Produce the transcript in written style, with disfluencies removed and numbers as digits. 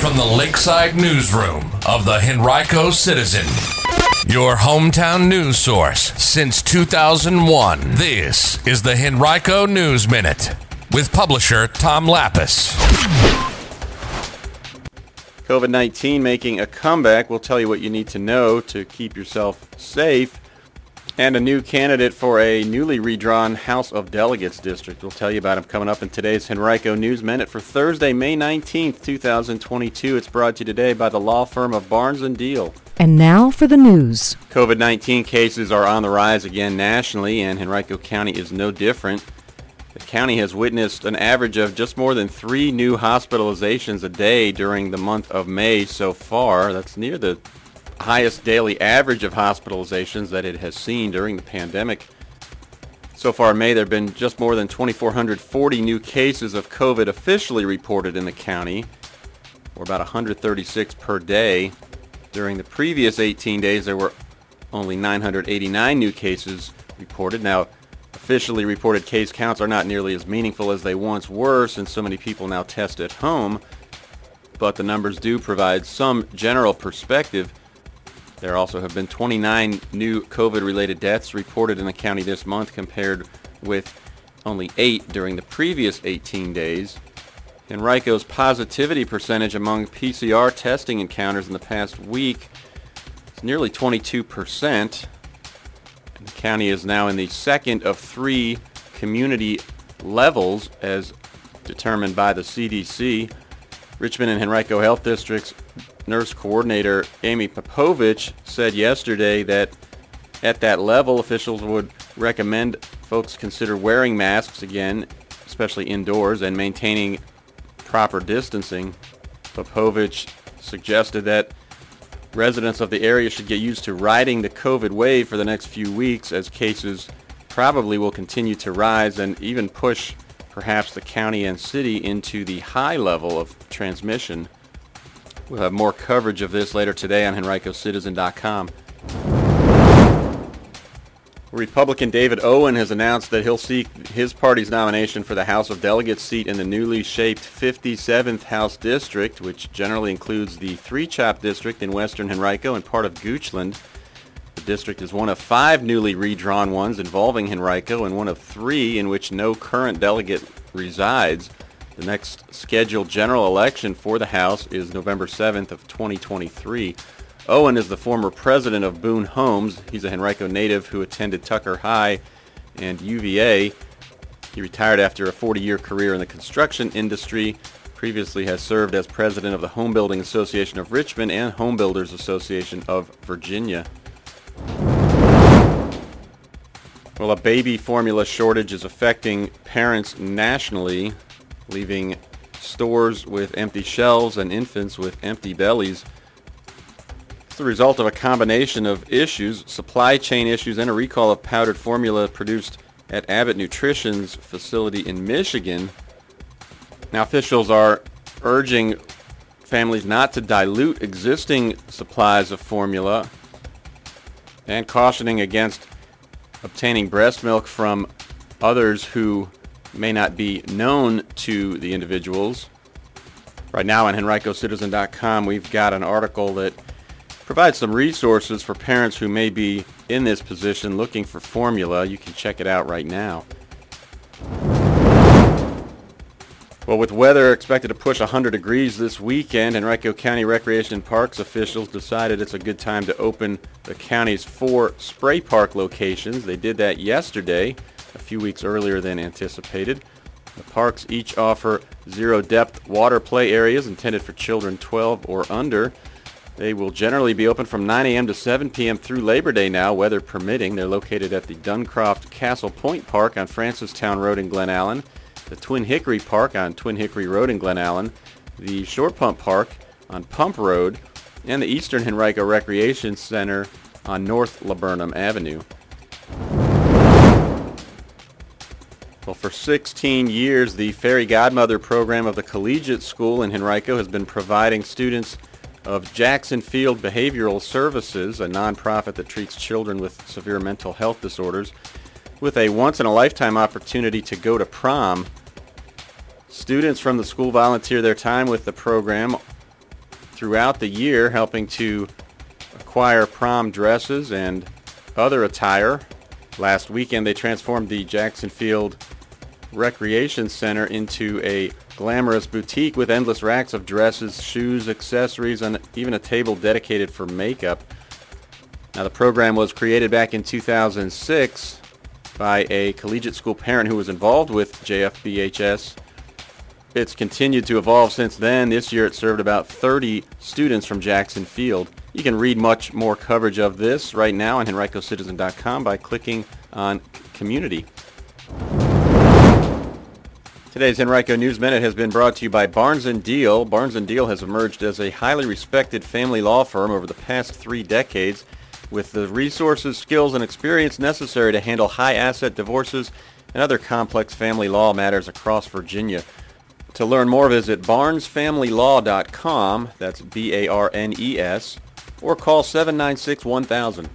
From the Lakeside Newsroom of the Henrico Citizen, your hometown news source since 2001, this is the Henrico News Minute with publisher Tom Lapis. COVID-19 making a comeback. We'll tell you what you need to know to keep yourself safe. And a new candidate for a newly redrawn House of Delegates district. We'll tell you about him coming up in today's Henrico News Minute for Thursday, May 19th, 2022. It's brought to you today by the law firm of Barnes & Deal. And now for the news. COVID-19 cases are on the rise again nationally, and Henrico County is no different. The county has witnessed an average of just more than 3 new hospitalizations a day during the month of May so far. That's near the highest daily average of hospitalizations that it has seen during the pandemic. So far in May, there have been just more than 2,440 new cases of COVID officially reported in the county, or about 136 per day. During the previous 18 days, there were only 989 new cases reported. Now, officially reported case counts are not nearly as meaningful as they once were, since so many people now test at home, but the numbers do provide some general perspective. There also have been 29 new COVID-related deaths reported in the county this month, compared with only 8 during the previous 18 days. Henrico's positivity percentage among PCR testing encounters in the past week is nearly 22%. And the county is now in the second of 3 community levels as determined by the CDC. Richmond and Henrico Health District's nurse coordinator Amy Popovich said yesterday that at that level, officials would recommend folks consider wearing masks again, especially indoors, and maintaining proper distancing. Popovich suggested that residents of the area should get used to riding the COVID wave for the next few weeks, as cases probably will continue to rise and even push perhaps the county and city into the high level of transmission. We'll have more coverage of this later today on HenricoCitizen.com. Republican David Owen has announced that he'll seek his party's nomination for the House of Delegates seat in the newly shaped 57th House District, which generally includes the Three Chop District in western Henrico and part of Goochland. The district is one of 5 newly redrawn ones involving Henrico, and one of 3 in which no current delegate resides. The next scheduled general election for the House is November 7th of 2023. Owen is the former president of Boone Homes. He's a Henrico native who attended Tucker High and UVA. He retired after a 40-year career in the construction industry. Previously has served as president of the Homebuilding Association of Richmond and Homebuilders Association of Virginia. Well, a baby formula shortage is affecting parents nationally, leaving stores with empty shelves and infants with empty bellies. It's the result of a combination of issues, supply chain issues, and a recall of powdered formula produced at Abbott Nutrition's facility in Michigan. Now, officials are urging families not to dilute existing supplies of formula and cautioning against obtaining breast milk from others who may not be known to the individuals. Right now on HenricoCitizen.com, we've got an article that provides some resources for parents who may be in this position looking for formula. You can check it out right now. Well, with weather expected to push 100 degrees this weekend, Henrico County Recreation and Parks officials decided it's a good time to open the county's 4 spray park locations. They did that yesterday, a few weeks earlier than anticipated. The parks each offer zero-depth water play areas intended for children 12 or under. They will generally be open from 9 a.m. to 7 p.m. through Labor Day now, weather permitting. They're located at the Duncroft Castle Point Park on Francistown Road in Glen Allen, the Twin Hickory Park on Twin Hickory Road in Glen Allen, the Short Pump Park on Pump Road, and the Eastern Henrico Recreation Center on North Laburnum Avenue. Well, for 16 years, the Fairy Godmother program of the Collegiate School in Henrico has been providing students of Jackson-Feild Behavioral Services, a nonprofit that treats children with severe mental health disorders, with a once-in-a-lifetime opportunity to go to prom. Students from the school volunteer their time with the program throughout the year, helping to acquire prom dresses and other attire. Last weekend, they transformed the Jackson-Feild Recreation Center into a glamorous boutique with endless racks of dresses, shoes, accessories, and even a table dedicated for makeup. Now, the program was created back in 2006 by a Collegiate School parent who was involved with JFBHS. It's continued to evolve since then. This year it served about 30 students from Jackson-Feild. You can read much more coverage of this right now on HenricoCitizen.com by clicking on Community. Today's Henrico News Minute has been brought to you by Barnes & Deal. Barnes & Deal has emerged as a highly respected family law firm over the past 3 decades with the resources, skills, and experience necessary to handle high-asset divorces and other complex family law matters across Virginia. To learn more, visit barnesfamilylaw.com, that's BARNES, or call 796-1000.